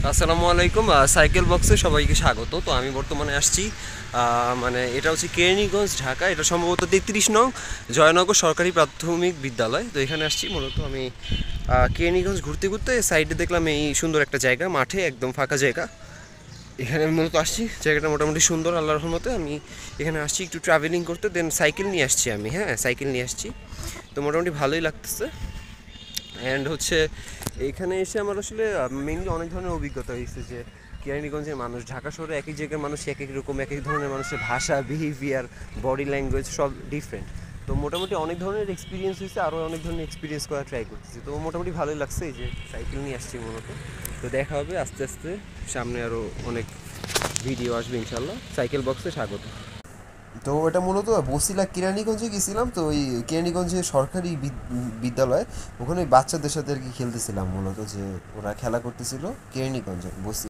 আসসালামু আলাইকুম। সাইকেল বক্সে সবাইকে স্বাগত। তো আমি বর্তমানে আসছি মানে এটা হচ্ছে কেরানীগঞ্জ, ঢাকা। এটা সম্ভবত 33 নং জয়নগর সরকারি প্রাথমিক বিদ্যালয়। তো এখানে আসছি মূলত আমি কেরানীগঞ্জ ঘুরতে ঘুরতে সাইডে দেখলাম এই সুন্দর একটা জায়গা, মাঠে একদম ফাঁকা জায়গা। এখানে আমি মূলত আসছি, জায়গাটা মোটামুটি সুন্দর আল্লাহর রহমতে। আমি এখানে আসছি একটু ট্রাভেলিং করতে, দেন সাইকেল নিয়ে আসছি আমি। হ্যাঁ, সাইকেল নিয়ে আসছি, তো মোটামুটি ভালোই লাগতেছে। অ্যান্ড হচ্ছে এইখানে এসে আমার আসলে মেইনলি অনেক ধরনের অভিজ্ঞতা হয়েছে যে কেরানীগঞ্জের মানুষ, ঢাকা শহরে এক এক জায়গার মানুষ এক এক রকম, এক এক ধরনের মানুষের ভাষা, বিহেভিয়ার, বডি ল্যাঙ্গুয়েজ সব ডিফারেন্ট। তো মোটামুটি অনেক ধরনের এক্সপিরিয়েন্স হয়েছে, আরও অনেক ধরনের এক্সপিরিয়েন্স করা ট্রাই করতেছি। তো মোটামুটি ভালোই লাগছে এই যে সাইকেল নিয়ে আসছি মূলত। তো দেখা হবে আস্তে আস্তে, সামনে আরও অনেক ভিডিও আসবে ইনশাল্লাহ। সাইকেল বক্সে স্বাগত। তো এটা মূলত বসিলা কেরানীগঞ্জে গেছিলাম। তো ওই কেরানীগঞ্জে সরকারি বিদ্যালয়, ওখানে বাচ্চাদের সাথে আর কি খেলতেছিলাম মূলত, যে ওরা খেলা করতেছিল কেরানীগঞ্জে বসি